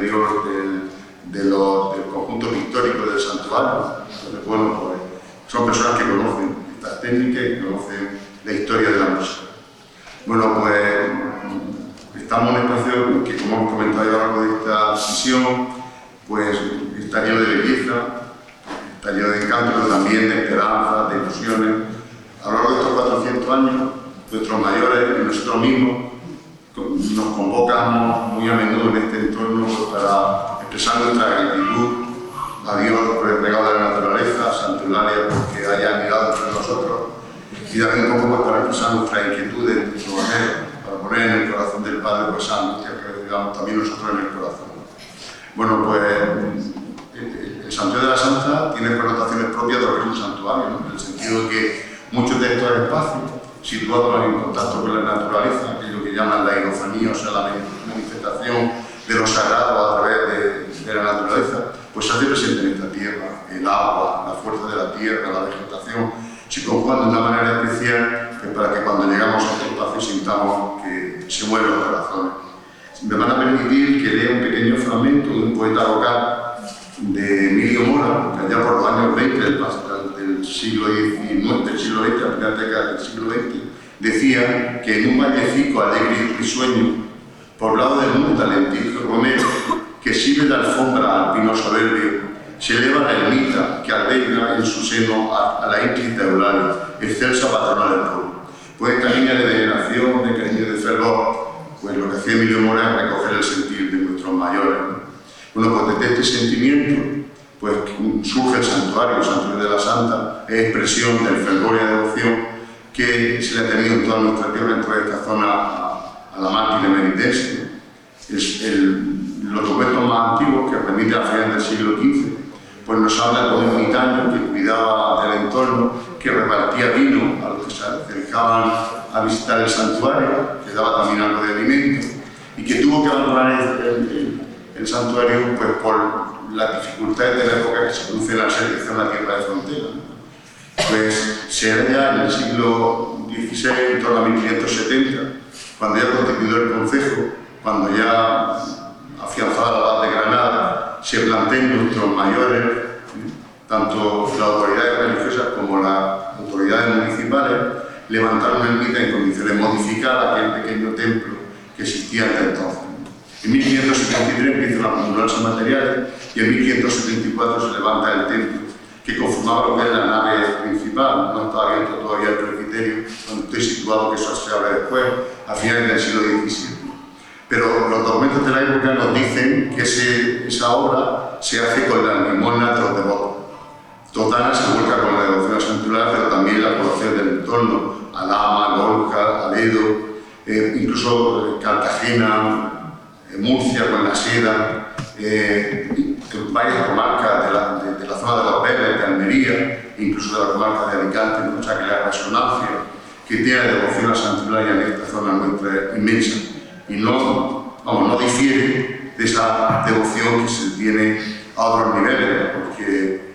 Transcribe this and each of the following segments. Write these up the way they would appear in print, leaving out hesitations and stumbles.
interior del conjunto pictórico del santuario. Entonces, bueno, pues son personas que conocen estas técnicas y conocen la historia de la música. Bueno, pues estamos en un espacio que, como hemos comentado a lo largo de esta sesión, pues está lleno de belleza, está lleno de encanto, pero también de esperanza, de ilusiones. A lo largo de estos 400 años, nuestros mayores y nosotros mismos nos convocamos muy a menudo en este entorno para expresar nuestra gratitud a Dios por el regalo de la naturaleza, a Santa Eulalia porque haya mirado entre nosotros, y también un poco para expresar nuestras inquietudes, nuestro anhelo, para poner en el corazón del Padre pues esa angustia que digamos también nosotros en el corazón. Bueno, pues el Santuario de la Santa tiene connotaciones propias de lo que es un santuario, ¿no? En el sentido de que muchos de estos espacios, situados en contacto con la naturaleza, aquello que llaman la hierofanía, o sea, la manifestación de lo sagrado a través de la naturaleza, pues se hace presente en esta tierra, el agua, la fuerza de la tierra, la vegetación, se conjugan de una manera especial para que cuando llegamos a este espacio sintamos que se mueven los corazones. Me van a permitir que lea un pequeño fragmento de un poeta local de Emilio Mora, que allá por los años 20 del siglo XIX, del siglo XX, la primera década del siglo XX, decía que en un vallecico alegre y risueño, poblado de monta, lentillo romero, que sirve de alfombra al pino soberbio, se eleva la ermita que alberga en su seno a la ínclita Eulalia, excelsa patrona del pueblo. Pues esta línea de veneración, de cariño, de fervor, pues lo que hacía Emilio Mora es recoger el sentir de nuestros mayores, ¿no? Bueno, pues desde este sentimiento pues surge el santuario de la Santa, es expresión del fervor y devoción que se le ha tenido en toda nuestra tierra, en toda esta zona a la mártir meritense. Los documentos más antiguos, que remiten a finales del siglo XV, pues nos habla de un ermitaño que cuidaba del entorno, que repartía vino a los que se acercaban a visitar el santuario, que daba también algo de alimento, y que tuvo que abandonar el santuario pues, por las dificultades de la época que se produce en la selección de la tierra de frontera. Pues se halla en el siglo XVI, en torno a 1570, cuando ya constituyó el concejo, cuando ya afianzada la paz de Granada, se plantean nuestros mayores, tanto las autoridades religiosas como las autoridades municipales, levantaron una ermita en condiciones de modificar aquel pequeño templo que existía hasta entonces. En 1573 empiezan a acumularse materiales y en 1574 se levanta el templo, que conformaba lo que es la nave principal. No estaba abierto todavía el presbiterio, donde estoy situado, que eso se abre después, a finales del siglo XVII. Pero los documentos de la época nos dicen que esa obra se hace con la limosna de los devotos. Totana se vuelca con la devoción a Santa Eulalia, pero también la población del entorno, Alhama, Lorca, Aledo, incluso Cartagena, Murcia con la seda, varias comarcas de la zona de los Vélez, de Almería, incluso de la comarca de Alicante, o sea que la resonancia que tiene la devoción a Santa Eulalia en esta zona nuestra es inmensa y no difiere de esa devoción que se tiene a otros niveles, porque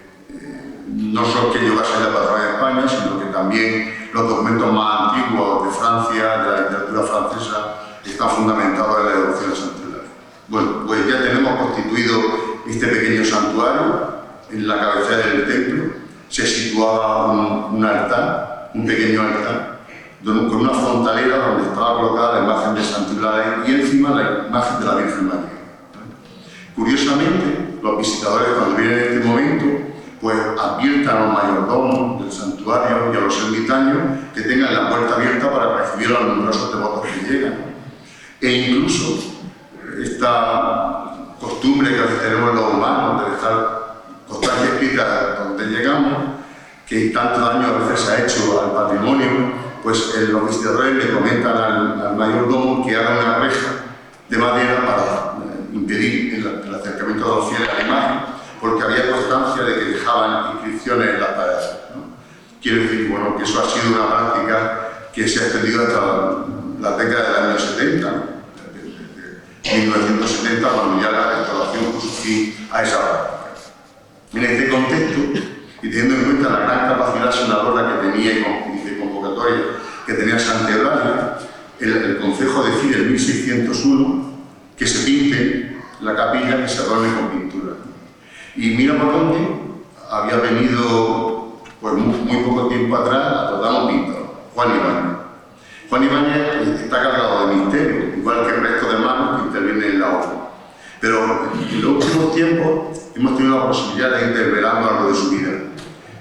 no solo que llegase la patrona de España, sino que también los documentos más antiguos de Francia, de la literatura francesa, están fundamentados en la devoción a Santa Eulalia. Bueno, pues ya tenemos constituido este pequeño santuario. En la cabecera del templo se situaba un altar, un pequeño altar, con una frontalera donde estaba colocada la imagen de Santa Eulalia y encima la imagen de la Virgen María. Curiosamente, los visitadores cuando vienen en este momento, pues adviertan a los mayordomos del santuario y a los ermitaños que tengan la puerta abierta para recibir a los numerosos devotos que llegan. E incluso esta costumbre que a veces tenemos los humanos de dejar constancia escrita donde llegamos, que tanto daño a veces se ha hecho al patrimonio, pues los visitadores le comentan al mayordomo que haga una reja de madera para impedir el acercamiento de los fieles a la imagen, porque había constancia de que dejaban inscripciones en las paredes, ¿no? Quiere decir, bueno, que eso ha sido una práctica que se ha extendido hasta la década del año 70, ¿no? 1970, cuando ya la restauración puso fin a esa práctica. En este contexto, y teniendo en cuenta la gran capacidad senadora que tenía y de convocatoria que tenía Santa Eulalia, el Concejo decide en 1601 que se pinten la capilla que se adorne con pintura. Y mira por dónde había venido, pues muy poco tiempo atrás, a tratar un pintor, Juan Ibáñez. Juan Ibáñez está cargado de misterio, igual que el resto de manos que intervienen en la obra. Pero en los últimos tiempos hemos tenido la posibilidad de ir desvelando algo de su vida.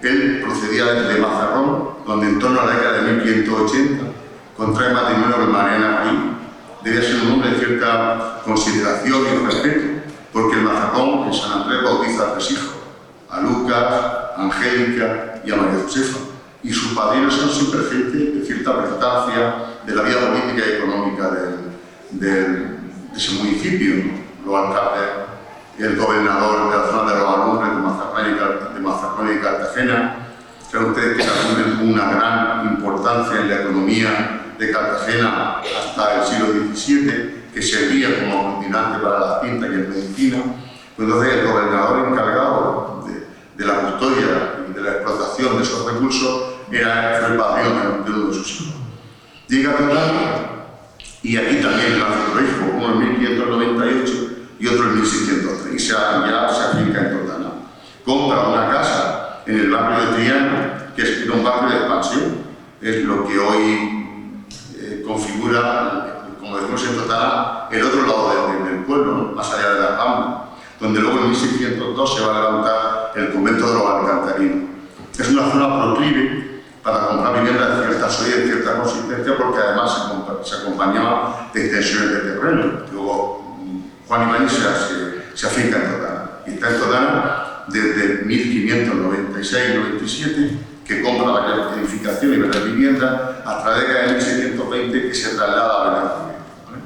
Él procedía de Mazarrón, donde en torno a la década de 1580 contrae matrimonio con Mariana Ruiz. Debía ser un hombre de cierta consideración y respeto, porque el Mazarrón, en San Andrés, bautiza a 3 hijos, a Lucas, a Angélica y a María Josefa. Y sus padrinos son siempre gente de cierta prestancia de la vida política y económica de ese municipio, ¿no? Los alcaldes, el gobernador de la zona de los Alumbres, de Mazarrón y Cartagena. Saben ustedes que Cartagena tuvo una gran importancia en la economía de Cartagena hasta el siglo XVII, que servía como aglutinante para la tinta y la medicina. Entonces el gobernador encargado de la custodia y de la explotación de esos recursos fue el padrino de uno de sus hijos. Llega Totana, y aquí también nace otro hijo, uno en 1598 y otro en 1603, y ya se afinca en Totana. Compra una casa en el barrio de Triana, que es un barrio de expansión, es lo que hoy configura, como decimos en Totana, el otro lado del pueblo, ¿no? Más allá de la Rambla, donde luego en 1602 se va a levantar el convento de los Alcantarinos. Es una zona proclive para comprar viviendas de cierta solidez, de cierta consistencia, porque además se acompañaba de extensiones de terreno. Luego Juan Ibáñez se afinca en Totana, y está en Totana desde 1596-97, que compra la edificación y la vivienda, hasta la década de 1620, que se traslada a Benacerril, ¿vale?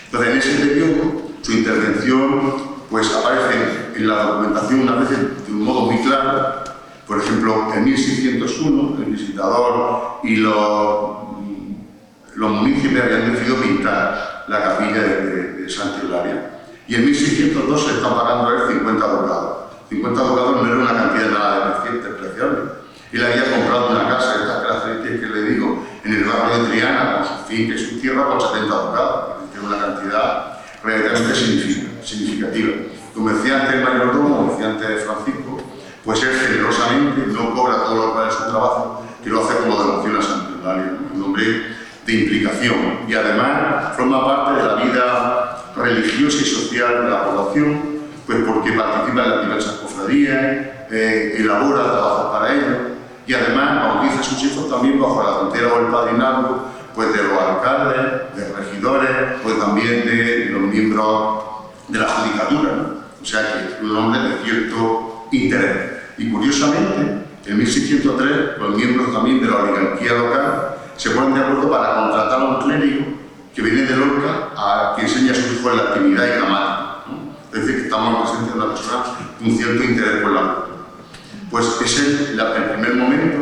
Entonces, en ese periodo, su intervención pues, aparece en la documentación una vez de un modo muy claro. Por ejemplo, en 1601, el visitador y los municipios habían decidido pintar la capilla de Santa Eulalia. Y en 1602 se está pagando él 50 ducados. 50 ducados no era una cantidad nada despreciable. Él había comprado una casa de estas características que le digo en el barrio de Triana, con su finca y su tierra, por 70 ducados. Que es una cantidad relativamente significativa. Como decía antes el mayordomo, como decía antes Francisco, pues él generosamente no cobra todo lo que vale su trabajo, que lo hace como devoción a Santa Eulalia, un hombre de implicación. Y además forma parte de la vida religiosa y social de la población, pues porque participa en las diversas cofradías, elabora trabajos para ellos, y además bautiza a sus hijos también bajo la tutela o el padrinazgo pues de los alcaldes, de regidores, pues también de los miembros de la judicatura, ¿no? O sea que es un hombre de cierto interés. Y curiosamente, en 1603, los miembros también de la oligarquía local se ponen de acuerdo para contratar a un clérigo que viene de Lorca a que enseñe a sus hijos la actividad y gramática, ¿no? Es decir, que estamos en presencia de una persona con un cierto interés por la cultura. Pues es el primer momento,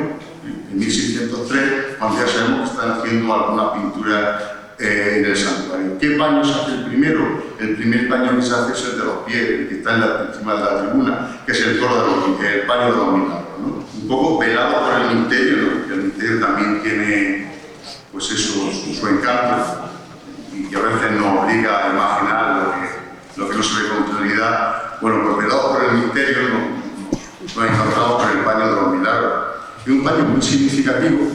en 1603, cuando ya sabemos que están haciendo algunas pinturas en el santuario. ¿Qué paño se hace el primero? El primer paño que se hace es el de los pies, el que está encima de la tribuna, que es el paño de los milagros, ¿no? Un poco velado por el misterio, ¿no? El misterio también tiene, pues eso, su encanto, y que a veces nos obliga a imaginar lo que no se ve con claridad. Bueno, pues velado por el misterio, nos encontramos con el paño de los milagros. Es un paño muy significativo.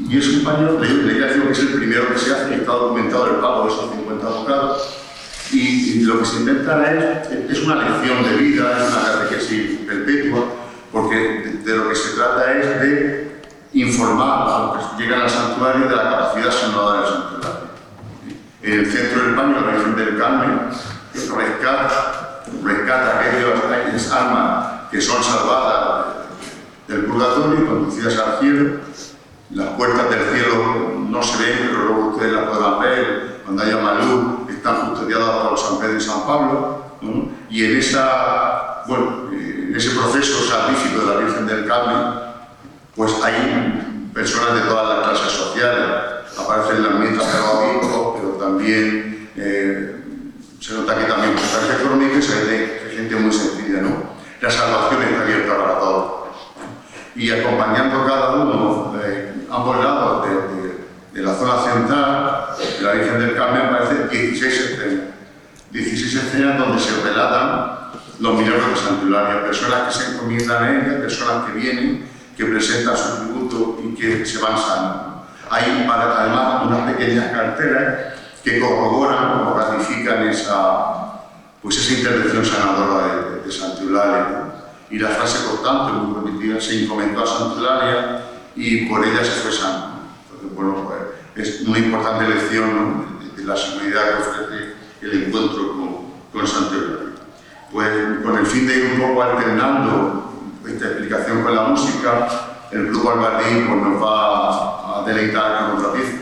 Y es un paño, le digo que es el primero que se hace, que está documentado el pago de esos 50 ducados. Y lo que se intenta es una lección de vida, es una catequesis perpetua, porque de lo que se trata es de informar a los que llegan al santuario de la capacidad sanadora del santuario. En el centro del paño, la Virgen del Carmen rescata aquellas almas que son salvadas del purgatorio y conducidas al cielo. Las puertas del cielo no se ven, pero luego ustedes las podrán ver cuando haya más luz, están custodiadas por San Pedro y San Pablo, ¿no? Y en ese proceso salvífico de la Virgen del Carmen, pues hay personas de todas las clases sociales. Aparecen las mitas de los obispos, pero también se nota que también por clase económica y se ve gente muy sencilla, ¿no? La salvación está abierta para todos. Y acompañando cada uno ambos lados de la zona central de la Virgen del Carmen aparecen 16 escenas. 16 escenas donde se los milagros de Santa Eulalia, personas que se encomiendan a ella, personas que vienen, que presentan su tributo y que se van sanando. Hay además unas pequeñas cartelas que corroboran o ratifican esa intervención sanadora de Santa Eulalia, ¿no? Y la frase constante, muy repetida, se encomendó a Santa Eulalia y por ella se fue sano. Entonces, bueno, pues es una importante lección, ¿no?, de la seguridad que ofrece el encuentro con Santa Eulalia. Pues con el fin de ir un poco alternando esta explicación con la música, el grupo Albardín pues, nos va a deleitar con otra pieza.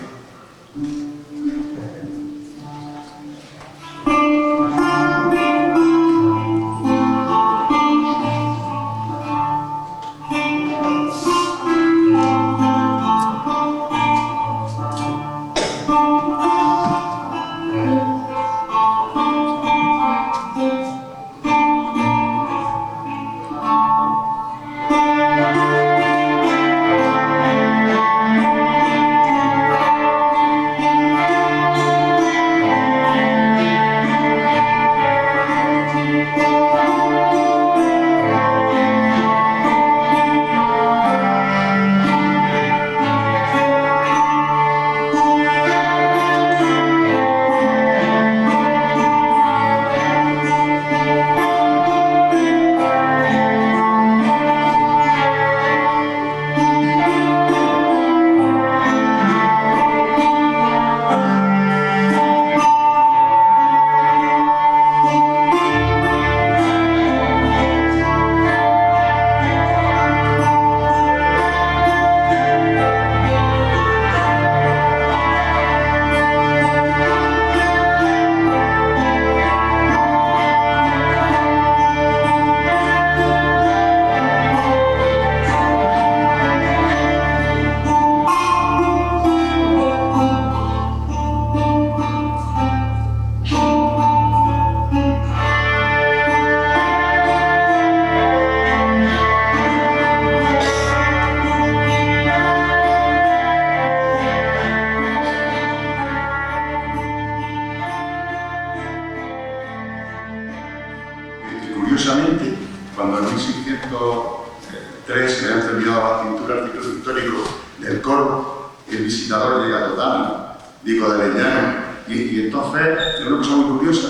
Curiosamente, cuando en 1603 se le han terminado la pintura artículos históricos del coro, el visitador llega a Totana, Diego de Leñano, y entonces es una cosa muy curiosa,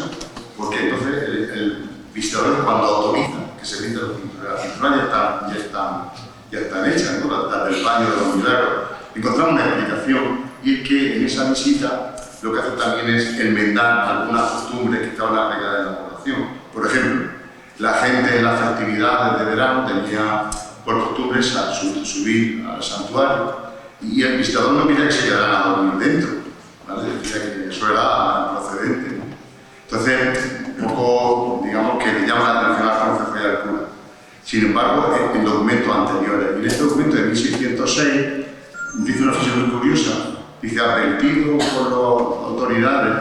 porque entonces el visitador cuando autoriza que se pinten las pinturas ya están hechas, ¿no?, las del baño de los milagros. Encontramos una explicación, y es que en esa visita lo que hace también es enmendar algunas costumbres que estaban arraigadas en la población. Por ejemplo, la gente en las festividades de verano tenía por costumbre subir al santuario y el visitador no quería que se quedaran a dormir dentro, ¿vale? Decía que eso era procedente, ¿no? Entonces, un poco, digamos, que le llama la atención al concejo y al cura. Sin embargo, en documentos anteriores, y en este documento de 1606, dice una frase muy curiosa, dice: advertido por las autoridades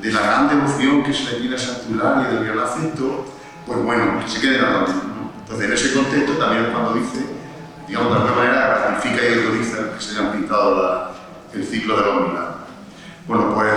de la gran devoción que se le tiene a Santa Eulalia y del gran afecto, pues bueno, que se queden a dormir, ¿no? Entonces, en ese contexto también es cuando dice, digamos, de alguna manera ratifica y autoriza que se hayan pintado el ciclo de los milagros. Bueno, pues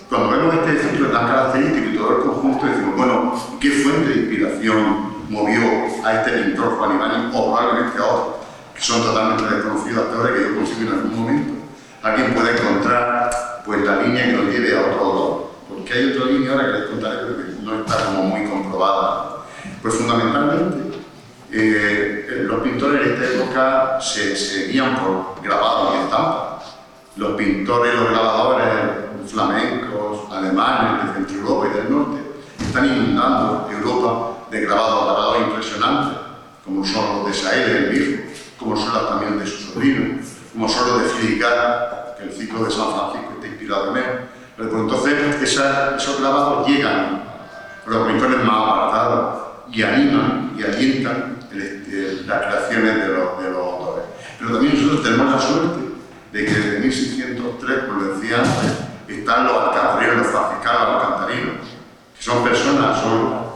cuando vemos este ciclo tan característico y todo el conjunto, decimos, bueno, ¿qué fuente de inspiración movió a este pintor Juan Ibáñez o probablemente a otros que son totalmente desconocidos hasta ahora, que yo consigo en algún momento? Alguien puede encontrar pues la línea que nos lleve a otro autor, porque hay otra línea ahora que les contaré, pero que no está como muy comprobada. Pues fundamentalmente, los pintores de esta época se guían por grabados y estampas. Los pintores, los grabadores flamencos, alemanes, de Centro Europa y del Norte, están inundando Europa de grabados impresionantes, como son los de Saele, el Viejo, como son los también de su sobrino, como son los de Filicar, que el ciclo de San Francisco está inspirado en él. Pero pues entonces esos grabados llegan a los pintores más apartados y animan y alientan las creaciones de los autores. Pero también nosotros tenemos la suerte de que desde 1603, como decía antes, están los alcantarinos, los franciscanos alcantarinos, que son personas, son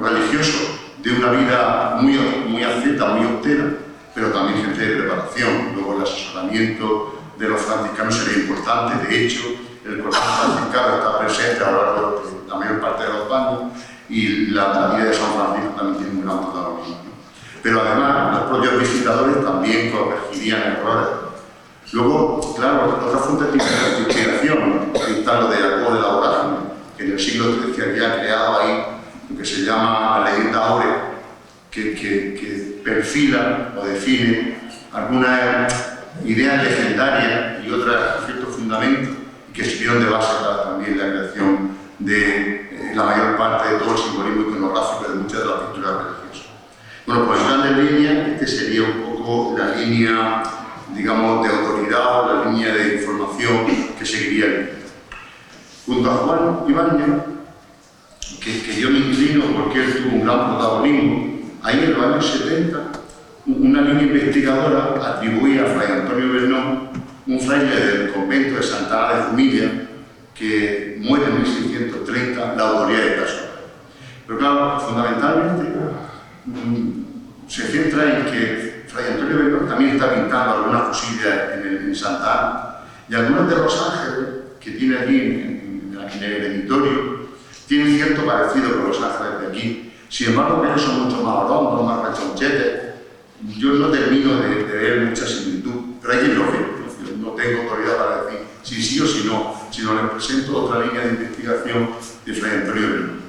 religiosos de una vida muy asceta, muy austera, pero también gente de preparación. Luego el asesoramiento de los franciscanos sería importante. De hecho, el colegio franciscano está presente a lo largo de la mayor parte de los años y la vida de San Francisco también tiene un gran protagonismo, ¿no? Pero además, los propios visitadores también corregirían errores. Luego, claro, otra fuente de inspiración está lo de Jacobo de la Vorágine, que en el siglo XIII había creado ahí lo que se llama la leyenda áurea, que perfila o define algunas ideas legendarias y otras ciertos fundamentos que sirvieron de base para también la creación de la mayor parte de todo el simbolismo iconográfico de muchas de las pinturas religiosas. Bueno, pues en grandes líneas, este sería un poco la línea, digamos, de autoridad o la línea de información que seguiría el libro. Junto a Juan Ibáñez, que yo me inclino porque él tuvo un gran protagonismo, ahí en los años 70, una línea investigadora atribuía a Fray Antonio Bernón, un fraile del convento de Santa Ana de Jumilla, que muere en 1630, la autoría de esta obra. Pero claro, fundamentalmente se centra en que Fray Antonio Bernón también está pintando algunas cosillas en Santa Ana, y algunos de los ángeles que tiene allí en el editorio tienen cierto parecido con los ángeles de aquí. Sin embargo, ellos son mucho más redondos, más rechonchetes. Yo no termino de ver mucha similitud, pero hay quien lo ve. No tengo autoridad para decir si sí o si no, sino les presento otra línea de investigación de Fray Antonio Bernón.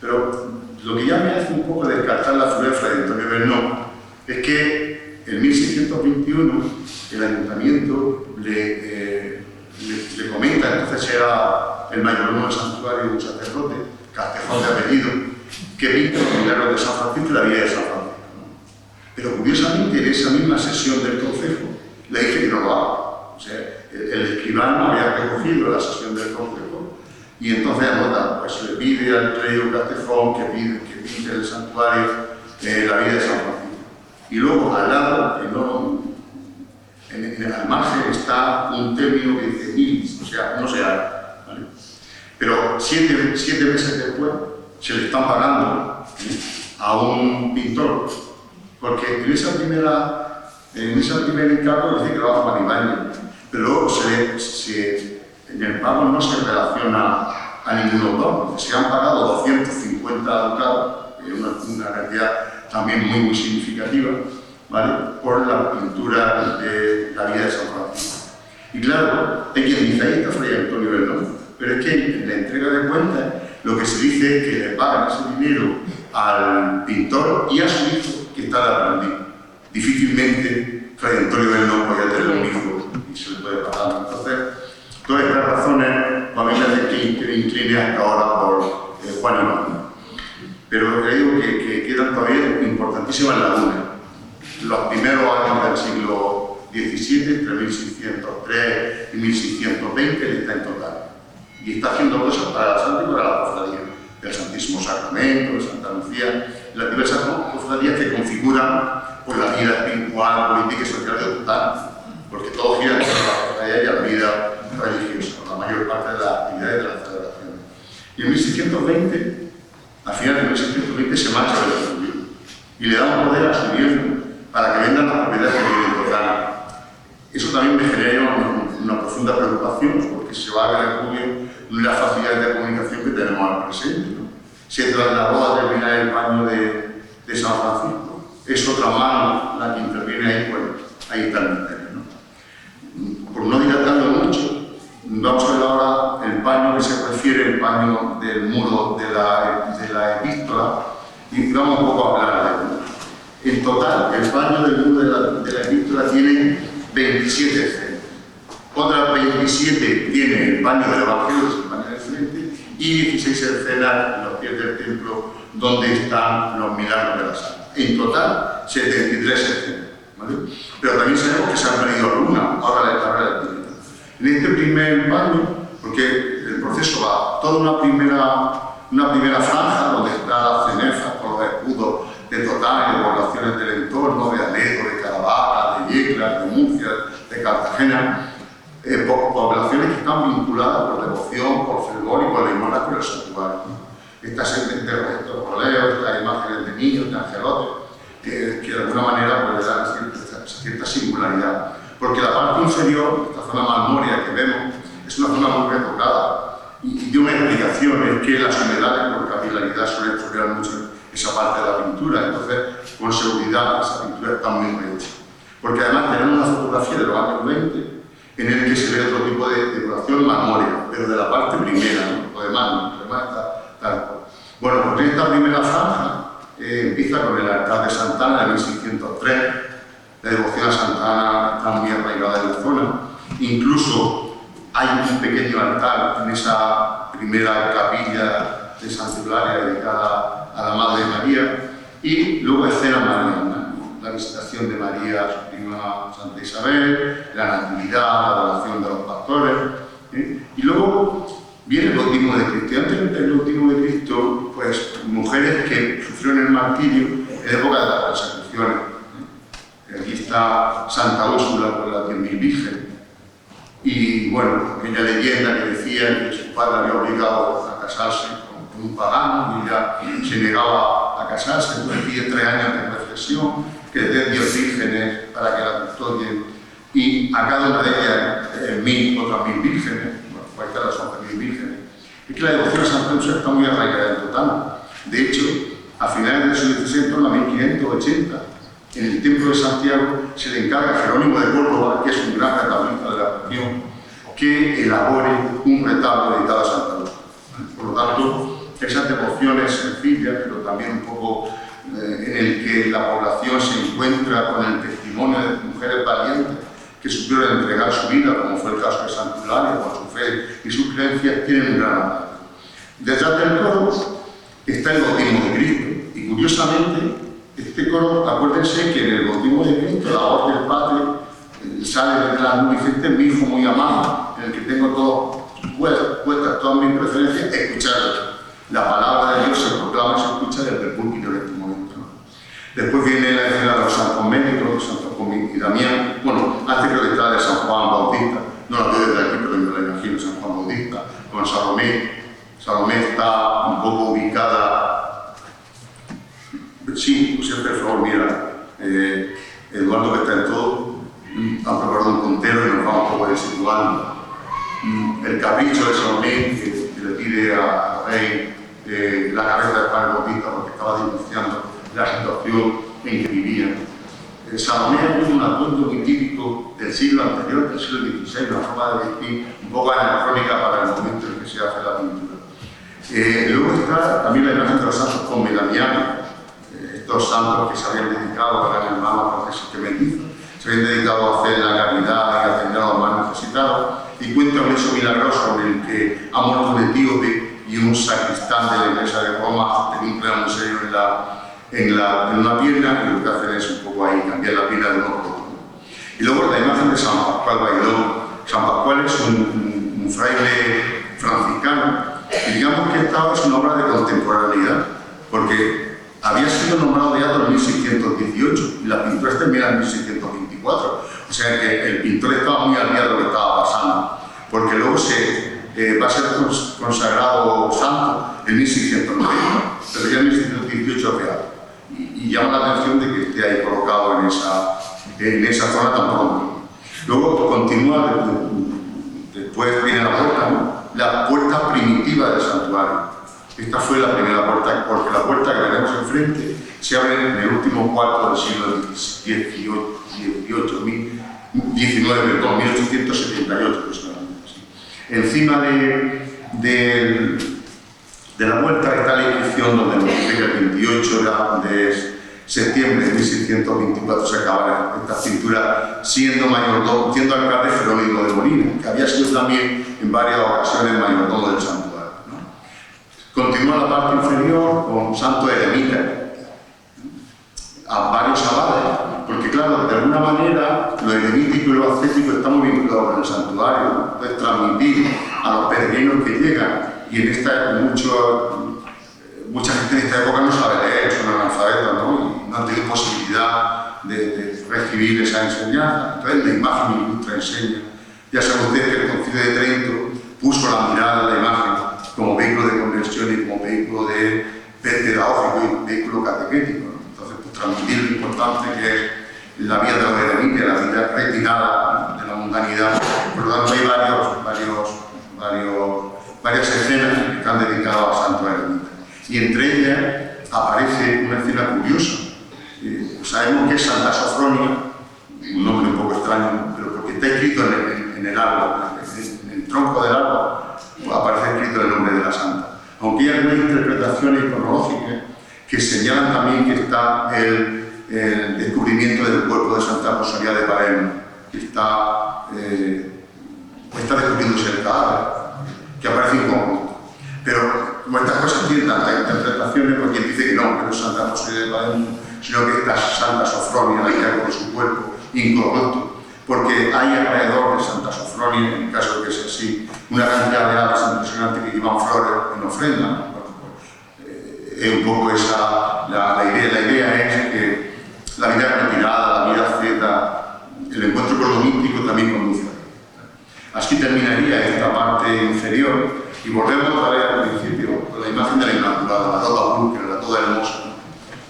Pero lo que ya me hace un poco descartar la figura de Fray Antonio Bernón es que en 1621 el ayuntamiento le comenta, entonces era el mayordomo del santuario, un sacerdote, Castejón de apellido, que pinta los milagros de San Francisco y la vida de San Francisco, ¿no? Pero curiosamente en esa misma sesión del consejo le dije que no lo haga. O sea, el escribano había recogido la sesión del consejo y entonces anota, pues le pide al rey Castejón que pinte el santuario la vida de San Francisco. Y luego al lado, al margen, está un término que dice milis, o sea, no se hará, ¿vale? Pero siete meses después se le están pagando a un pintor, porque en esa primera encargo dice que lo hace Juan Ibáñez, pero luego en el pago no se relaciona a ningún autor, porque se han pagado 250 ducados, una cantidad también muy significativa, ¿vale?, por la pintura de la vida de San Francisco. Y claro, hay quien dice, ahí está Fray Antonio Bernón, pero es que en la entrega de cuentas lo que se dice es que le pagan ese dinero al pintor y a su hijo que está de aprendiz. Difícilmente Fray Antonio Bernón podía tener un hijo y se le puede pagar. Entonces, todas estas razones a mí me hacen que me incline hasta ahora por Juan Ibáñez. Pero digo que quedan todavía importantísimas lagunas. Los primeros años del siglo XVII, entre 1603 y 1620, él está en total. Y está haciendo cosas para la Santa y para la cofradía del Santísimo Sacramento, de Santa Lucía, las diversas cofradías que configuran pues, la vida espiritual, política y social de Total, porque todo gira en torno a la cofradía y a la vida religiosa, la mayor parte de las actividades de las celebraciones. Y en 1620, a finales de 1620, se marcha del estudio y le da un poder a su gobierno para que vendan las propiedades que viven en Total. Eso también me genera una profunda preocupación, porque se va a ver el Rubio las facilidades de comunicación que tenemos al presente, ¿no? Se trasladó a terminar el baño de San Francisco. Es otra mano la que interviene ahí, bueno, ahí está el misterio, ¿no? Por no dilatarlo mucho, vamos a ver ahora el paño que se refiere, el paño del muro de la epístola, y vamos un poco a hablar de él. En total, el paño del muro de la epístola tiene 27 escenas. Otras 27 tiene el paño del Evangelio, que es el paño del frente, y 16 escenas en los pies del templo, donde están los milagros de la Santa. En total, 73 escenas, ¿vale? Pero también sabemos que se han perdido algunas, ahora la explico. En este primer paño, porque el proceso va toda una primera franja, donde está la cenefa con los escudos de Total, de poblaciones del entorno, de Aledo, de Caravaca, de Yecla, de Murcia, de Cartagena, poblaciones que están vinculadas por devoción, por fervor y por la limosna con el santuario. Estas roleos, estas imágenes de niños, de angelotes, que de alguna manera pues, le dan cierta singularidad. Porque la parte inferior, esta zona malmoria que vemos, es una zona muy retocada. Y de una explicación es que las humedades por capilaridad verdad suele estropear mucho esa parte de la pintura, entonces con seguridad esa pintura está muy bien hecha. Porque además tenemos una fotografía de los años 20 en el que se ve otro tipo de decoración marmórea, pero de la parte primera, ¿no? Lo demás está tal cual. Bueno, pues esta primera franja empieza con el altar de Santana de 1603. La devoción a Santana está muy arraigada en la zona. Incluso hay un pequeño altar en esa primera capilla de Santa Eulalia dedicada a la Madre María. Y luego escenas marianas, ¿no? La visitación de María, su prima Santa Isabel, la Natividad, la adoración de los pastores. Y luego viene el bautismo de Cristo. Y antes del bautismo de Cristo, pues mujeres que sufrieron el martirio en época de las persecuciones. Aquí está Santa Úrsula con las 10.000 vírgenes. Y bueno, aquella leyenda que decía que su padre había obligado a casarse con un pagano y ella se negaba a casarse, entonces pide 3 años de reflexión, que le den 10 vírgenes para que la custodien, y a cada una de ellas otras 1.000 vírgenes, bueno, cualquiera son 1.000 vírgenes. Es que la devoción a Santa Úrsula está muy arraigada en Totana. De hecho, a finales del siglo XVI, en torno a 1580, en el Templo de Santiago se le encarga a Jerónimo de Córdoba, que es un gran retablista de la región, que elabore un retablo dedicado a Santa Úrsula. Por lo tanto, esas devociones sencillas, pero también un poco en el que la población se encuentra con el testimonio de mujeres valientes que supieron entregar su vida, como fue el caso de Santa Eulalia, con su fe y sus creencias, tienen un gran apoyo. Detrás del coro está el bautismo de Cristo, y curiosamente, este coro, acuérdense que en el bautismo de Cristo, la voz del Padre sale de la luz y dice: mi hijo muy amado, en el que tengo puestas todas mis preferencias, escucharlo. La palabra de Dios se proclama y se escucha desde el púlpito en este momento, ¿no? Después viene la escena de los santos médicos, Santo Comín y Damián. Bueno, antes creo que está de San Juan Bautista, no la veo desde aquí, pero me la imagino, San Juan Bautista, con Salomé. Salomé está un poco ubicada. Sí, pues siempre, por favor, mira, Eduardo, que está en todo, ha preparado un puntero y nos vamos a poder situando. El capricho de Salomé que le pide al rey la cabeza de Juan el Bautista porque estaba denunciando la situación en que vivían. Salomé es un atuendo muy típico del siglo anterior, del siglo XVI, una forma de vestir un poco anacrónica para el momento en que se hace la pintura. Luego está también la imagen de los santos conmedamianos, estos santos que se habían dedicado a gran hermano a Francisco Mellizo, se habían dedicado a hacer la caridad y a atender a los más necesitados, y cuenta un hecho milagroso en el que ha muerto un etíope y un sacristán de la iglesia de Roma tenía un problema muy serio en una pierna, y lo que hacen es un poco ahí cambiar la pierna de uno por otro. Y luego la imagen de San Pascual Bailón. San Pascual es un fraile franciscano, y digamos que esta es una obra de contemporaneidad, porque había sido nombrado beato en 1618 y la pintura termina en 1624. O sea que el pintor estaba muy al día de lo que estaba pasando, porque luego va a ser consagrado santo en 1690, pero ya en 1618 es beato. Y llama la atención de que esté ahí colocado en esa zona tan pronto. Luego continúa, después viene la puerta, ¿no? La puerta primitiva del santuario. Esta fue la primera puerta, porque la puerta que tenemos enfrente se abre en el último cuarto del siglo XIX, aproximadamente. Encima de la puerta está la inscripción donde nos dice que el 28 de septiembre de 1624 se acaba esta pintura, siendo alcalde Jerónimo de Molina, que había sido también en varias ocasiones mayordomo del santuario. Continúa la parte inferior con santo eremita, a varios abades, porque claro, de alguna manera lo eremítico y lo ascético está muy vinculado con el santuario, ¿no? Puedes transmitir a los peregrinos que llegan, y en esta mucha gente en esta época no sabe leer, son analfabetas, ¿no? Y no han tenido posibilidad de recibir esa enseñanza. Entonces la imagen ilustra, enseña. Ya saben ustedes que el Concilio de Trento puso la mirada en la imagen como vehículo de conversión y como vehículo de pedagógico y vehículo catequético, ¿no? Entonces, pues, transmitir lo importante que es la vida de los eremitas, la vida retirada de la mundanidad. Por lo tanto, hay varias escenas que están dedicadas a santos eremitas. Y entre ellas aparece una escena curiosa. Sabemos que es Santa Sofronia, un nombre un poco extraño, pero porque está escrito en el árbol, en el tronco del árbol, pues aparece escrito el nombre de la santa. Aunque hay algunas interpretaciones cronológicas que señalan también que está el descubrimiento del cuerpo de Santa Rosalía de Palermo, que está descubriéndose el cadáver, que aparece en conjunto. Pero como estas cosas tienen tantas interpretaciones, porque quien dice que no es Santa Rosalía de Palermo, sino que esta Santa Sofronia, la que ha con su cuerpo incorrupto, porque hay alrededor de Santa Sofronia, en el caso de que sea así, una cantidad de aves impresionantes que llevan flores en ofrenda. Bueno, pues, es un poco esa la idea. La idea es que la vida retirada, la vida asceta, el encuentro con lo místico también conduce a él. Así terminaría esta parte inferior y volvemos otra vez al principio con la imagen de la Inmaculada, la toda pulcra, la toda hermosa.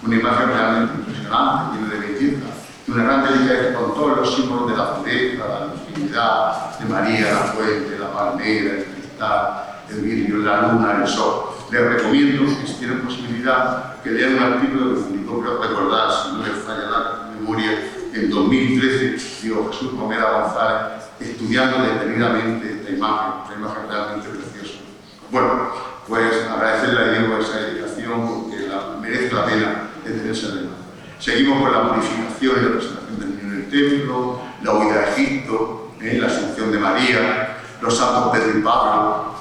Una imagen realmente impresionante, llena de belleza, de una gran delicadeza con todos los símbolos de la pureza, la virginidad, de María, la fuente, la palmera, el cristal, el vidrio, la luna, el sol. Les recomiendo que si tienen posibilidad que lean un artículo que publicó, creo recordar, si no les falla la memoria, en 2013, Jesús Pomera González, estudiando detenidamente esta imagen realmente preciosa. Bueno, pues agradecerle a Diego esa dedicación porque merece la pena detenerse en la imagen. Seguimos con la purificación y la presentación del niño en el templo, la huida a Egipto, la asunción de María, los santos Pedro y Pablo,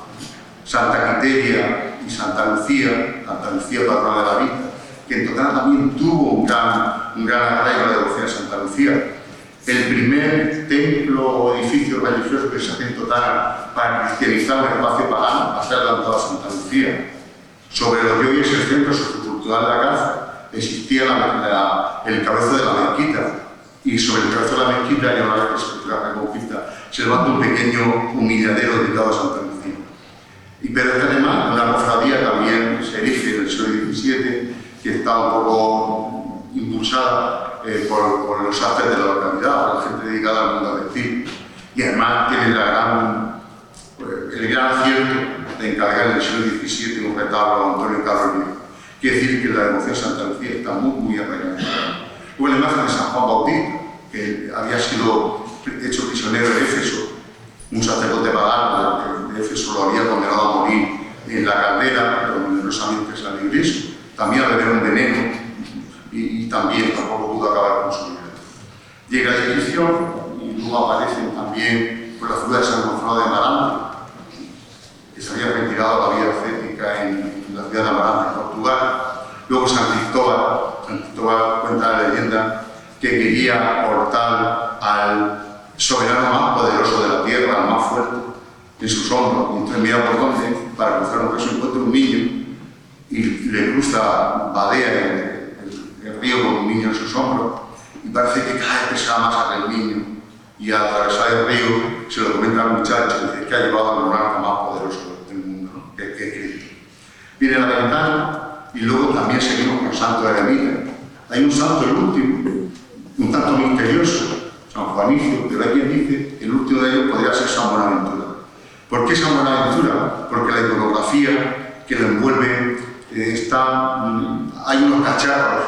Santa Quiteria y Santa Lucía patrona de la vida, que en total también tuvo un gran arraigo a la devoción a Santa Lucía. El primer templo o edificio religioso que se hace en total para cristianizar un espacio pagano va a ser levantado a Santa Lucía. Sobre lo que hoy es el centro sociocultural de la cárcel existía el cabezo de la mezquita, y sobre el cabezo de la mezquita, y ahora que se la reconquista, se levanta un pequeño humilladero dedicado a Santa Lucía. Pero es que además una cofradía también se erige en el siglo XVII, que está un poco impulsada por los artes de la localidad, por la gente dedicada al mundo vestir. Y además tiene el gran acierto de encargar en el siglo XVII un retablo a Antonio Carlos Viejo. Quiere decir que la devoción a Santa Lucía está muy arraigada. Luego la imagen de San Juan Bautista, que había sido hecho prisionero en Éfeso, un sacerdote pagano de Éfeso lo había condenado a morir en la caldera, pero milagrosamente es la iglesia, también a beber un veneno, y también tampoco pudo acabar con su vida. Llega la Inquisición y luego aparecen también por la figura de San Gonzalo de Amarante, que se había retirado la vida ascética en la ciudad de Amarante, en Portugal. Luego San Cristóbal cuenta la leyenda que quería portar al soberano más poderoso de la tierra, al más fuerte, en sus hombros. Y entonces mira por dónde, para cruzar un río, encuentra un niño y le cruza, vadea el río con un niño en sus hombros, y parece que cada vez pesaba más aquel niño, y al atravesar el río se lo comenta al muchacho, y dice que ha llevado al monarca más poderoso del mundo, ¿no? que es Cristo. Viene la ventana, y luego también seguimos con santos eremitas. Hay un santo, el último, un tanto misterioso, San Juanicio, pero hay quien dice que el último de ellos podría ser San Buenaventura. ¿Por qué San Buenaventura? Porque la iconografía que lo envuelve hay unos cacharros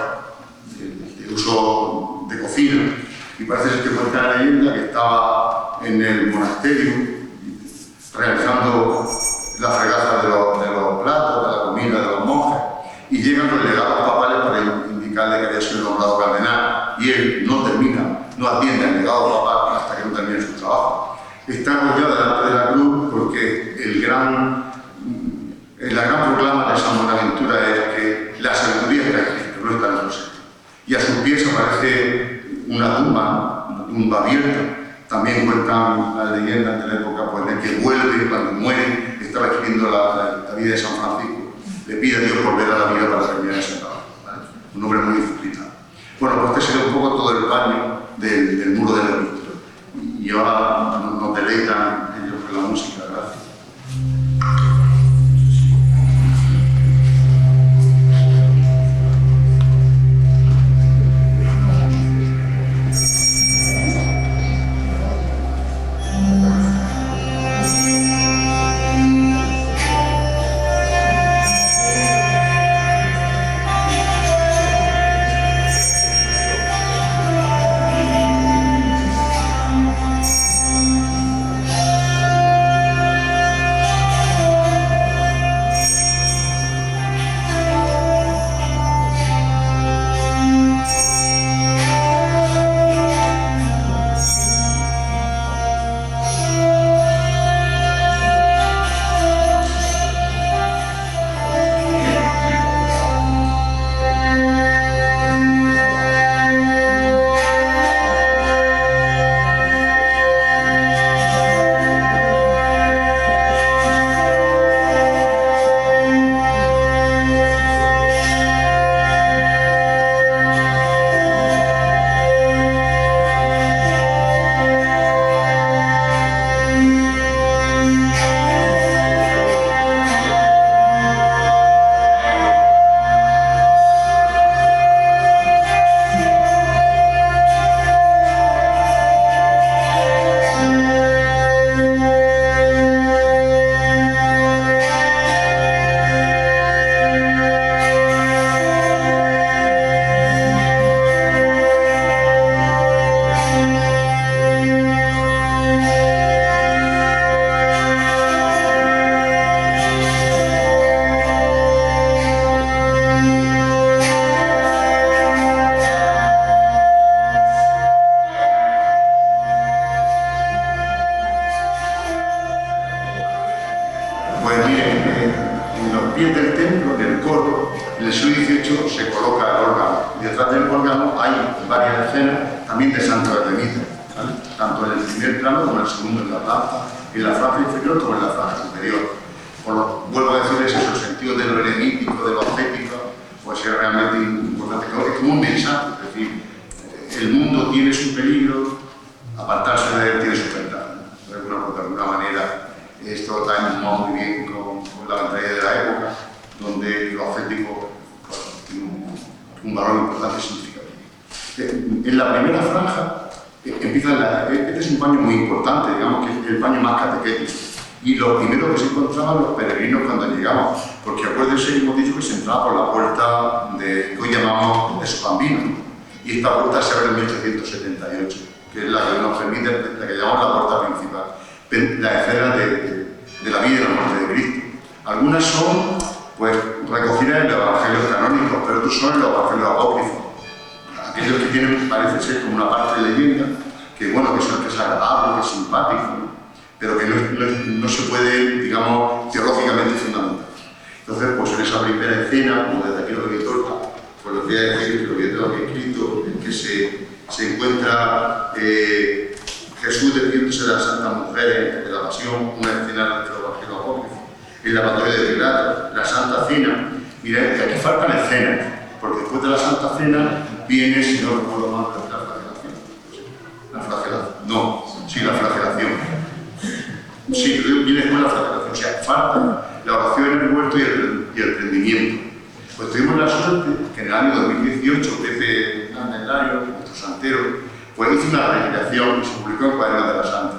de uso de cocina, y parece ser que cuenta la leyenda que estaba en el monasterio realizando la fregaza de los platos, de la comida de los monjes, y llegan los legados papales para indicarle que había sido nombrado cardenal, y él no atiende al legado papal hasta que no termine su trabajo. Está arrollado delante de la cruz porque la gran proclama de San Buenaventura es que la sabiduría está en Cristo, no está en otro sitio. Y a sus pies aparece una tumba abierta. También cuentan las leyendas de la época, pues, de que vuelve, cuando muere, estaba escribiendo la vida de San Francisco. Le pide a Dios volver a la vida para terminar ese trabajo, ¿vale? Un hombre muy disciplinado. Bueno, pues este sería un poco todo el baño del muro del epístola. Y ahora nos deleitan ellos con la música. Gracias. detrás del órgano hay varias escenas también de santos eremitas, ¿vale? Tanto en el primer plano como en el segundo, en la franja inferior como en la franja superior. Vuelvo a decirles eso, el sentido de lo eremítico, de lo ascético, pues es realmente importante. Es como un mensaje, es decir, el mundo tiene su peligro, apartarse de él tiene su ventaja. De alguna manera, esto también va muy bien con la mentalidad de la época, donde lo ascético pues, tiene un valor importante y significativo. En la primera franja, este es un paño muy importante, digamos que es el paño más catequético. Y lo primero que se encontraban los peregrinos cuando llegaban, porque acuérdense que hemos dicho que se entraba por la puerta que hoy llamamos de Sopambino, y esta puerta se abre en 1878, que es la que nos permite, la que llamamos la puerta principal, la escena de la vida y la muerte de Cristo. Algunas son pues, recogidas en los evangelios canónicos, pero otros son en los evangelios apócrifos. Aquellos que tienen, parece ser, como una parte de leyenda, que bueno, que es agradable, que es simpático, ¿no? Pero que no se puede, digamos, teológicamente fundamentar. Entonces, pues en esa primera escena, como desde aquí lo que toca, pues lo que hay escrito, lo que tengo aquí escrito, es que se encuentra Jesús despidiéndose de las santas mujeres de la pasión, una escena de los evangelios apócrifos, en la batalla de Pilato, la Santa Cena. Mirad que aquí faltan escenas, porque después de la Santa Cena viene, si no recuerdo mal, la flagelación. La flagelación. No, sí, la flagelación. Sí, viene después la flagelación. O sea, falta la oración en el huerto y el prendimiento. Pues tuvimos la suerte que en el año 2018, Pepe Hernández, nuestro santero, pues hizo una recreación y se publicó en Cuadernos de la Santa.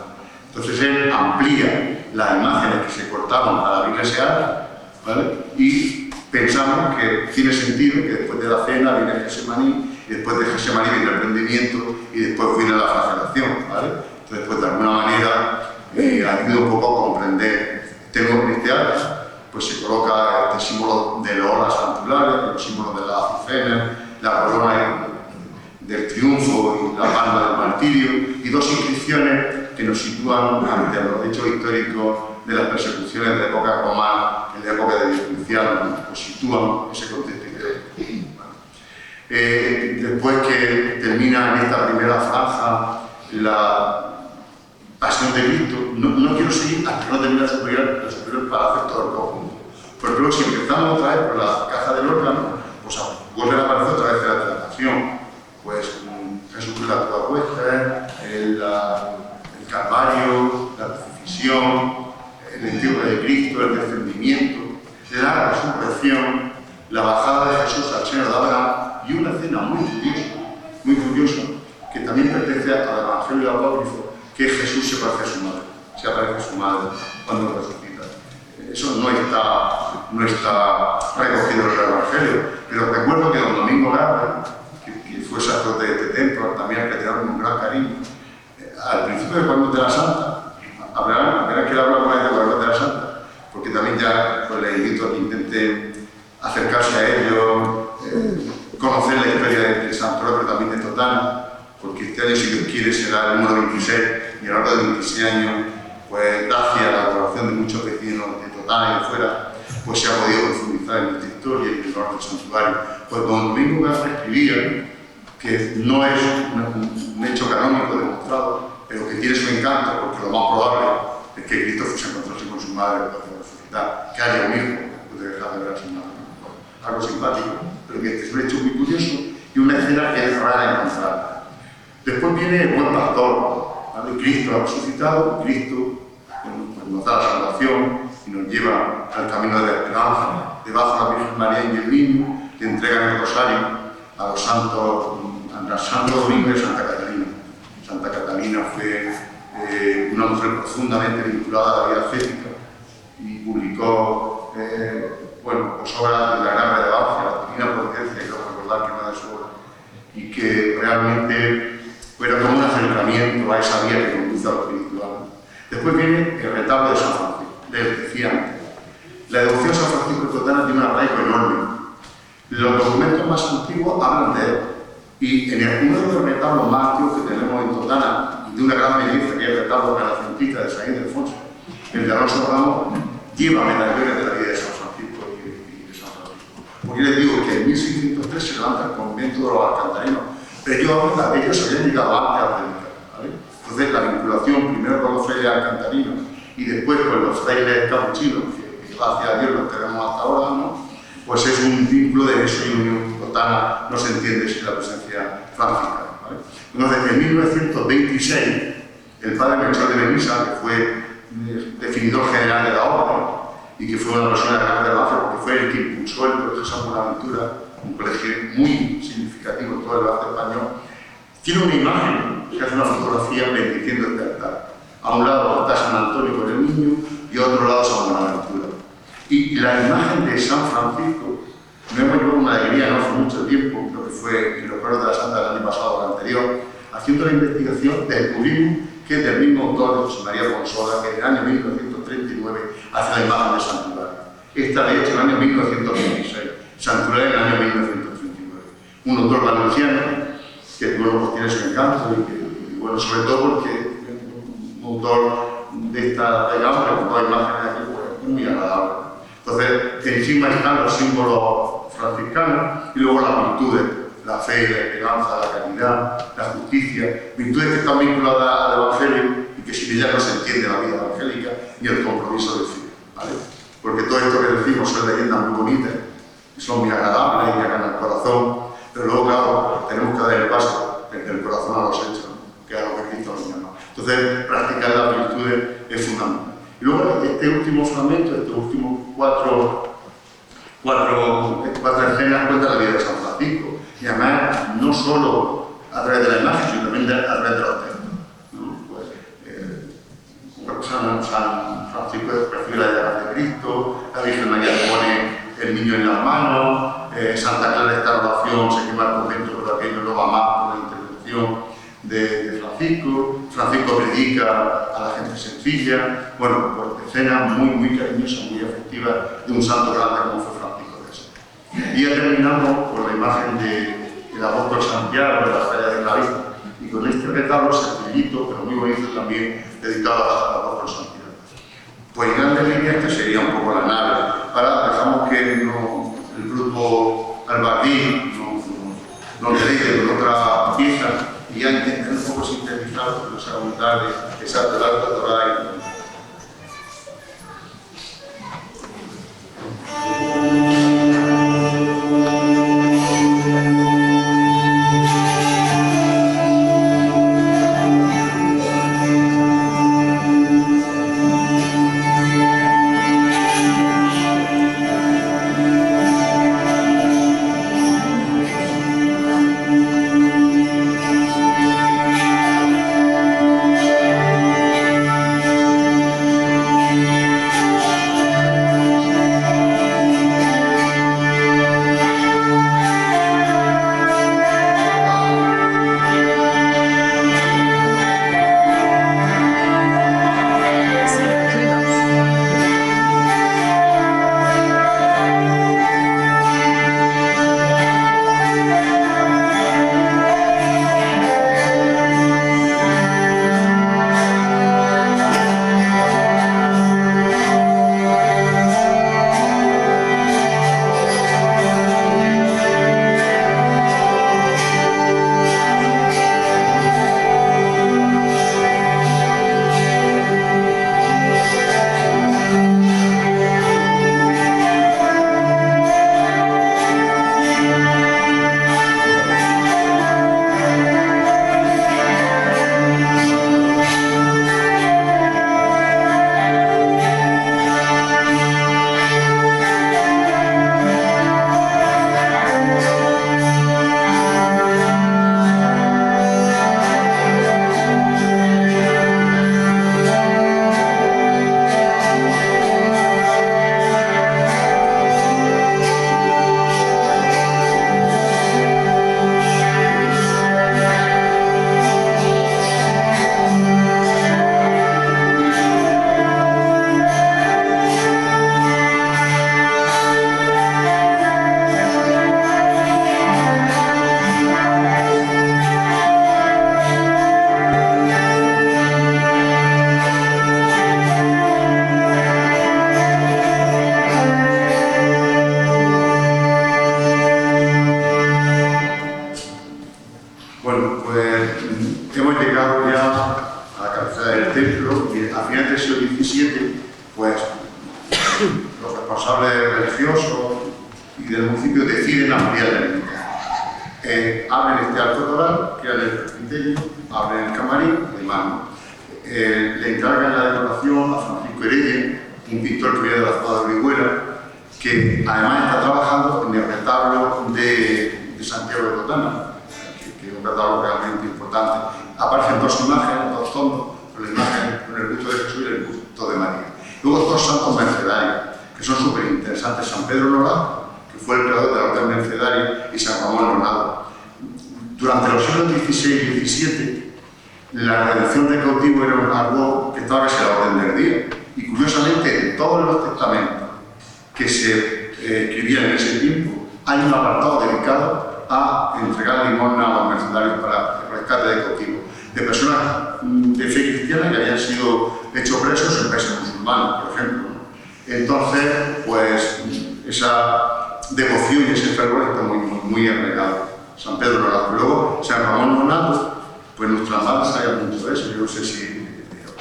Entonces él amplía las imágenes que se cortaban para la iglesia, ¿vale? Y pensamos que tiene sentido que después de la cena viene el Gesemaní, y después de Gesemaní viene el prendimiento, y después viene la flagelación, ¿vale? Entonces, pues de alguna manera ayuda un poco a comprender. Tengo este arte, pues se coloca este símbolo de los olas antulares, los símbolos de las azucenas, la corona del triunfo y la palma del martirio, y dos inscripciones que nos sitúan ante los hechos históricos de las persecuciones de la época romana, en la época de Diocleciano, pues sitúan ese contexto histórico. Después que termina en esta primera franja la Pasión de Cristo, no quiero seguir hasta que no termine la superior para hacer todo el conjunto. Porque luego si empezamos otra vez por la caja del órgano, pues vuelve a aparecer otra vez la Pasión. Pues Jesús la cruz puesta, el Calvario, la crucifixión, el entierro de Cristo, el descendimiento, la resurrección, la bajada de Jesús al seno de Abraham, y una escena muy curiosa, que también pertenece al Evangelio apócrifo, que Jesús se parece a su madre, se aparece a su madre cuando resucita. Eso no está recogido en el Evangelio, pero recuerdo que don Domingo Garra, que fue sacerdote de este templo, también al que tenemos un gran cariño, al principio de Cuadernos de la Santa, verán que él habla con él de Cuadernos de la Santa, porque también ya pues, le invito a que intenten acercarse a ellos, conocer la historia de San Pedro, pero también de Totana, porque este año, si Dios quiere, será el número 26, y a lo largo de 26 años, pues gracias a la colaboración de muchos vecinos de Totana y de fuera, pues se ha podido profundizar en esta historia y en el orden del santuario. Pues don Domingo Garza escribía que no es un hecho canónico demostrado, pero que tiene su encanto, porque lo más probable es que Cristo fuese a encontrarse con su madre después de resucitar, que haya un hijo después de dejar de ver a su madre. Algo simpático, pero que este es un hecho muy curioso y una escena que es rara encontrar. Después viene el buen pastor, ¿vale? Cristo ha resucitado, Cristo pues nos da la salvación y nos lleva al camino de la esperanza, debajo de la Virgen María y el niño, le entregan el rosario a los santos, a Santo Domingo y Santa Catalina. Santa Catalina fue una mujer profundamente vinculada a la vida ascética y publicó pues obras de la gran relevancia, la Divina Providencia, y quiero recordar que no es su obra, y que realmente era como un acercamiento a esa vía que conduce a lo espiritual. Después viene el retablo de San Francisco, les decía antes. La devoción a San Francisco de Totana tiene un arraigo enorme. Los documentos más antiguos hablan de él, y en uno de los retablos más antiguos que tenemos en Totana, de una gran belleza, que es el retablo renacentista de San Ildefonso, el de Alonso Ramos, lleva medallones de la vida de San Francisco y de San Francisco. porque les digo que en 1603 se levanta el convento de los alcantarinos, pero ellos habían llegado antes a predicar, ¿vale? Entonces la vinculación primero con los frailes alcantarinos y después con los frailes capuchinos, que gracias a Dios los tenemos hasta ahora, ¿no? Pues es un vínculo de eso y unión total, no se entiende sin la presencia franciscana, ¿vale? Entonces, en 1926, el padre Melchor de Benissa, que fue definidor general de la orden y que fue una persona de gran relevancia porque fue el que impulsó el Colegio San Buenaventura, un colegio muy significativo en todo el arte español, tiene una imagen, que hace una fotografía bendiciendo este altar. A un lado está San Antonio con el niño y a otro lado San Buenaventura. Y la imagen de San Francisco, nos hemos llevado una alegría no hace mucho tiempo, creo que fue en los Juegos de la Santa del año pasado o el anterior, haciendo la investigación, descubrimos que es del mismo autor, José María Consola, que en el año 1939 hace la imagen de Santularia. Esta de hecho en el año 1926, Santularia en el año 1939. Un autor valenciano que bueno, pues tiene su encanto y bueno, sobre todo porque un autor de esta gama, con todas imágenes aquí, pues, es muy agradable. Entonces, encima están los símbolos franciscanos y luego las virtudes, la fe, la esperanza, la caridad, la justicia, virtudes que están vinculadas al Evangelio y que sin ellas no se entiende la vida evangélica ni el compromiso de fe, ¿vale? Porque todo esto que decimos son leyendas muy bonitas, y son muy agradables y llegan al corazón, pero luego, claro, tenemos que dar el paso desde el corazón a los hechos, ¿no? Que es a lo que Cristo nos llama. Entonces, practicar las virtudes es fundamental. Y luego, este último fragmento, estos últimos cuatro escenas cuentan la vida de San Francisco. Y además, no solo a través de la imagen, sino también a través de los textos, ¿no? Pues, San Francisco recibe la llaga de Cristo, la Virgen María le pone el niño en las manos, Santa Clara esta oración se quema el convento, pero aquello no va más por la intervención de Francisco. Francisco predica a la gente sencilla. Bueno, pues escenas muy cariñosas, muy afectivas de un santo grande como fue Francisco de Asís. Y ya terminamos con la imagen del apóstol Santiago de la batalla de Clavija y con este retablo sencillito, pero muy bonito también, dedicado al apóstol Santiago. Pues en grandes líneas que sería un poco la nave. Ahora dejamos que el grupo Albardín nos dedique con otra pieza y ya intentar un poco sintetizar lo que nos ha contado de exacto el alto Torah. del siglo XVII, pues los responsables religiosos y del municipio deciden ampliar la ermita. Abren este alto toral, crean el presbiterio, abren el camarín y demás. Le encargan la decoración a Francisco Heredia, un pintor que viene de la zona de Orihuela, que además está trabajando en el retablo de Santiago de Botana, que es un retablo realmente importante. Aparecen dos imágenes, dos fondos, con la imagen con el busto de Jesús y el busto de María. Luego dos santos mercedarios, que son súper interesantes: San Pedro Nolado, que fue el creador de la orden mercedaria, y San Ramón Nolado. Durante los siglos XVI y XVII, la redención de cautivo era algo que estaba casi a la orden del día. Y curiosamente, en todos los testamentos que se escribían en ese tiempo, hay un apartado dedicado a entregar limosna a los mercenarios para el rescate de cautivos, de personas de fe cristiana que habían sido hechos presos en países musulmanes, por ejemplo. Entonces, pues, esa devoción y ese fervor está muy arraigado. San Pedro Nolado. Luego, San Ramón Nolado, pues nuestras madres saben mucho de eso. Yo no sé si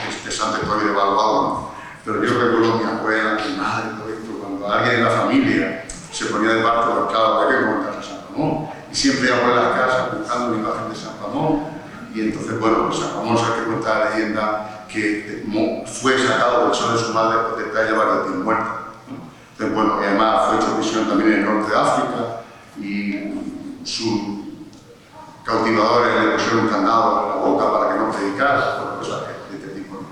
este santo estoy devaluado, ¿no? Pero yo recuerdo a mi abuela, mi madre, todo esto, cuando alguien en la familia se ponía de parte por cada vez que montar a San Ramón, y siempre iba por las casas buscando la imagen de San Ramón. Y entonces, bueno, pues San Ramón sabe que cuenta la leyenda que fue sacado del sol de su madre después de estar ya varios días muerto, ¿no? Entonces, bueno, y además fue hecho prisión también en el norte de África, y sus cautivadores le pusieron un candado en la boca para que no predicara, por cosas de este tipo, ¿no?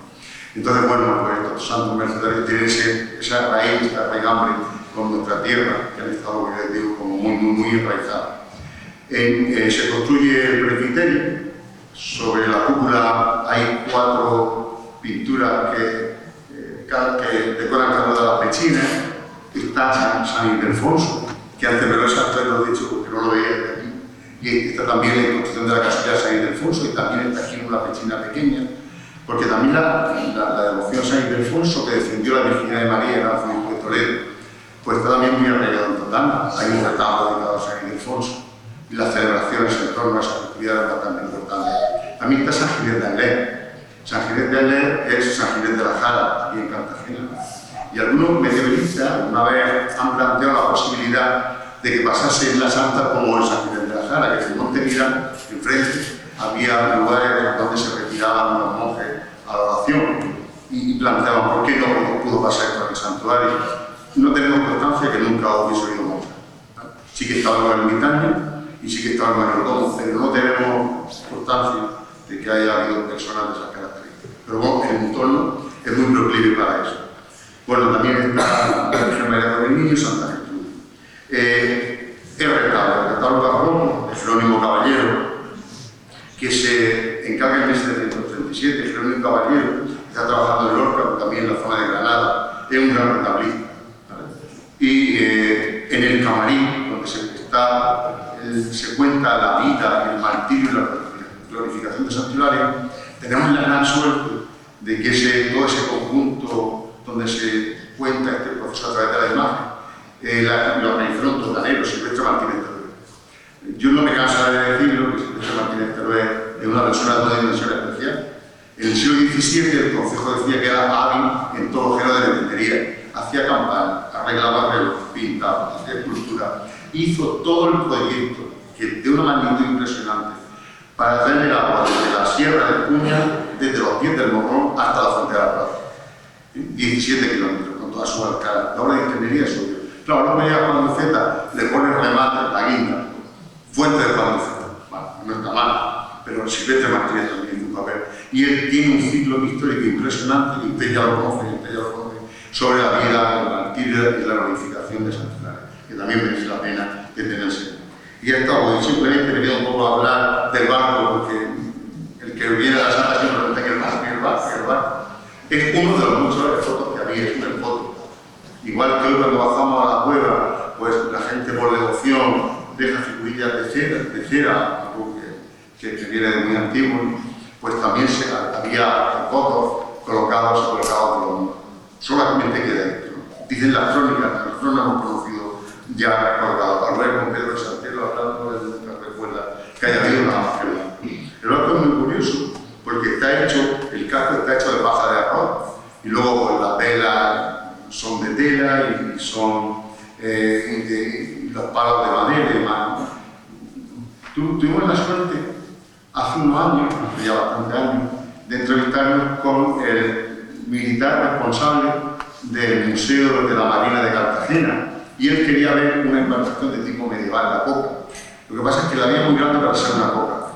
Entonces, bueno, pues estos santos mercedarios tienen esa raíz, esa raigambre con nuestra tierra, que han estado, como les digo, como muy enraizada. Se construye el presbiterio. Sobre la cúpula hay 4 pinturas que decoran cada una de las pechinas. Está San Ildefonso, que antes me lo he dicho porque no lo veía desde aquí. Y está también la construcción de la casilla de San Ildefonso, y también está aquí una pechina pequeña, porque también la devoción a San Ildefonso, que defendió la virginidad de María en el arzobispo de Toledo, pues está también muy arraigado en Totana. Hay un retablo dedicado a San Ildefonso, y las celebraciones en torno a esa festividad es bastante importante. También está San Ginés de Aler. San Ginés de Aler es San Ginés de la Jara, aquí en Cartagena. Y algunos medievalistas alguna vez han planteado la posibilidad de que pasase en la Santa como en San Ginés de la Jara, que en el Monte Mirán, enfrente, había lugares donde se retiraban los monjes a la oración, y planteaban por qué no pudo pasar esto en el santuario. No tenemos constancia que nunca hubiese habido monjes. Sí que estaba el ermitaño y sí que estaba el mayordomo, pero no tenemos constancia de que haya habido personas de esas características. Pero bueno, el entorno es muy proclive para eso. Bueno, también está la Virgen María del Niño y Santa Gertrudis. El retablo barroco de Jerónimo Caballero, que se encarga en 1737. Jerónimo Caballero está trabajando en Lorca, pero también en la zona de Granada. Es un gran retablista, ¿vale? Y en el camarín, donde se cuenta la vida, el martirio y la glorificación de Santo Hilario, tenemos la gran suerte de que todo ese conjunto donde se cuenta este proceso a través de la imagen, lo organizaron totanero, Silvestre Martínez Teruel. Yo no me cansaré de decirlo, que Silvestre Martínez Teruel es una persona de una dimensión especial. En el siglo XVII el Consejo decía que era hábil en todo género de lentería. Hacía campanas, arreglaba reloj, pintaba, hacía escultura. Hizo todo el proyecto, de una magnitud impresionante, para traer el agua desde la Sierra de Cuña, desde los pies del Morrón hasta la frontera de Plaza. 17 kilómetros, con toda su alcalde. La obra de ingeniería es suya. Claro, luego llega Juan Luceta, le pone remate, la guinda, fuente de Juan Luceta. Bueno, no está mal, pero Silvestre Martínez también tiene un papel. Y él tiene un ciclo histórico impresionante, y usted ya lo conoce, sobre la vida, el martirio y la glorificación de Santo Hilario, que también merece la pena detenerse. Y ya está, pues simplemente venía un poco a hablar del barco, porque el que viene a la Santa siempre pregunta que el barco. Es uno de los muchos fotos que había, es una foto. Igual que hoy cuando bajamos a la cueva, pues la gente por devoción deja figurillas de cera, algo que viene de muy antiguo, pues también había fotos colocados por los mundos. Solamente queda dentro. Dicen las crónicas, nosotros no hemos conocido ya colgado. Hablar con Pedro de Santero hablando de nunca recuerda que haya habido nada más que el barco es muy curioso, porque el casco está hecho de paja de arroz. velas son de tela y son los palos de madera y demás. Tuvimos la suerte, hace unos años, hace ya bastantes años, de entrevistarnos con el militar responsable del Museo de la Marina de Cartagena, y él quería ver una embarcación de tipo medieval, la Coca. Lo que pasa es que la veía muy grande para ser una Coca,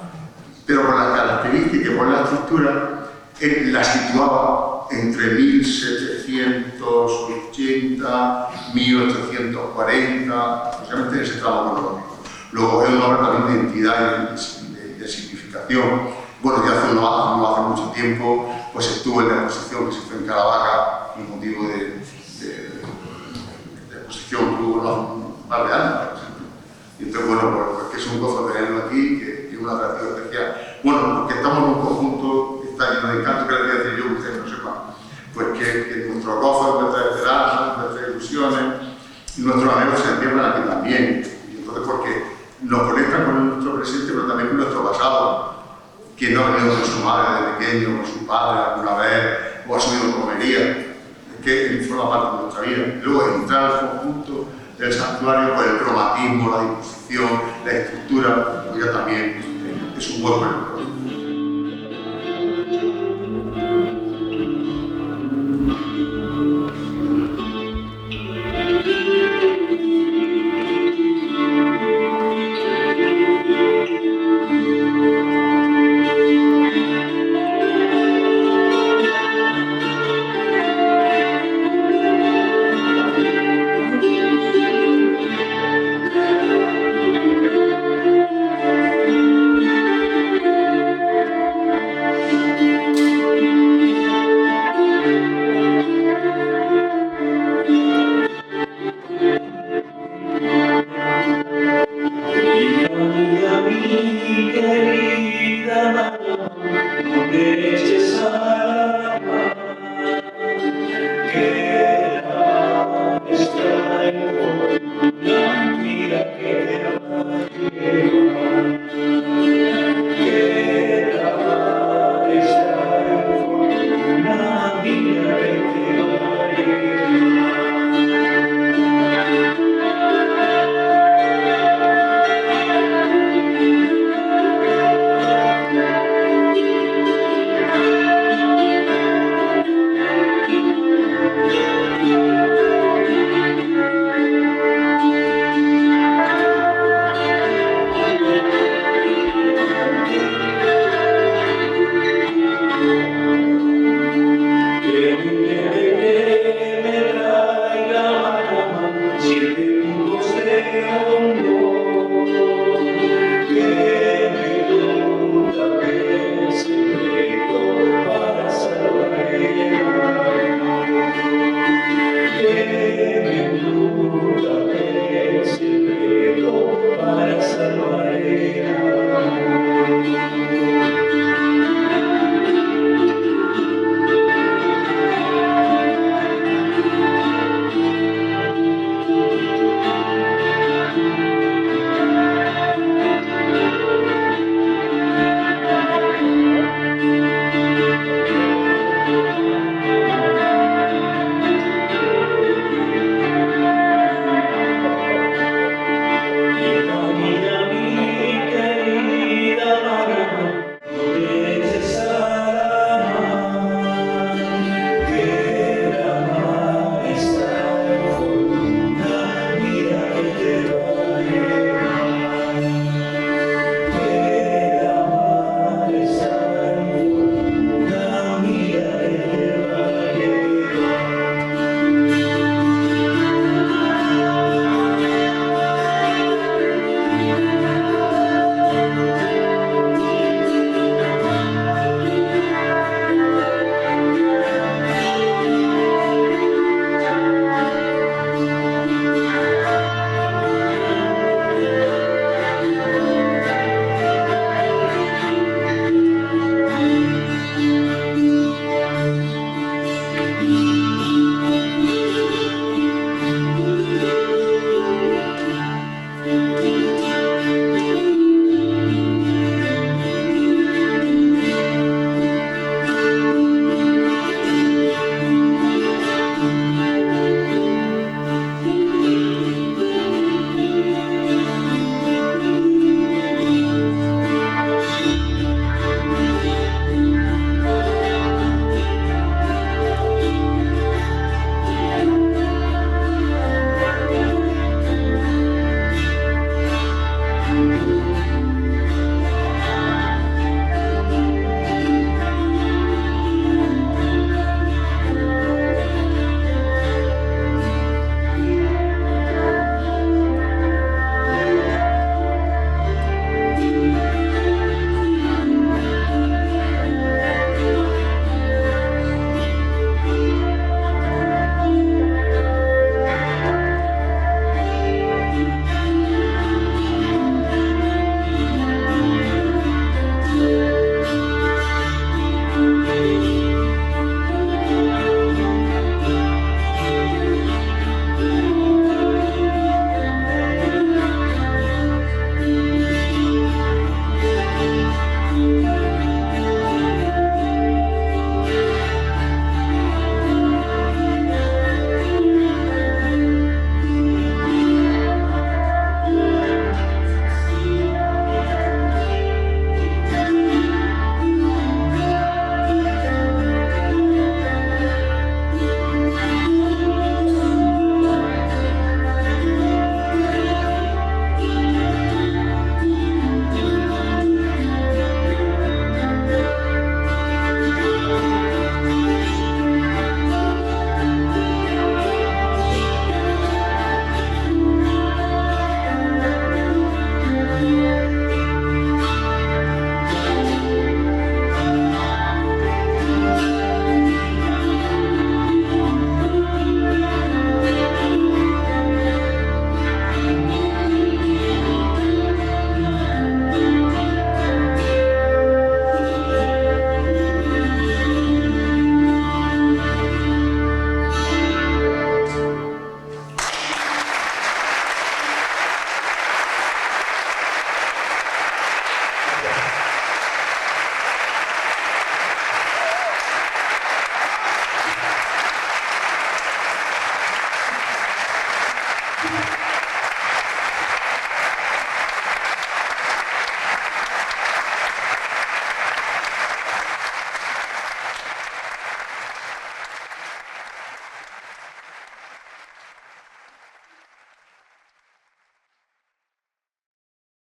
pero por las características y por la estructura, él la situaba entre 1780, 1840, especialmente en ese tramo cronológico. Luego es una obra también de identidad y de significación. Bueno, ya hace mucho tiempo, pues estuvo en la exposición que se hizo en Caravaca, con motivo de exposición que hubo un par de años, por ejemplo. Y entonces, bueno, pues que es un gozo tenerlo aquí, que es un atractivo especial. Bueno, porque estamos en un conjunto que está lleno de encanto, que le voy a decir yo, ustedes no sepan, pues que nuestros gozos, nuestras esperanzas, nuestras ilusiones y nuestros anhelos se entierran aquí también. Y entonces, porque nos conectan con nuestro presente, pero también con nuestro pasado. Quien no ha venido con su madre de pequeño, con su padre alguna vez, o ha subido comería, es que forma parte de nuestra vida. Y luego entrar al conjunto del santuario, pues el cromatismo, la disposición, la estructura, pues ya también es un buen recorrido.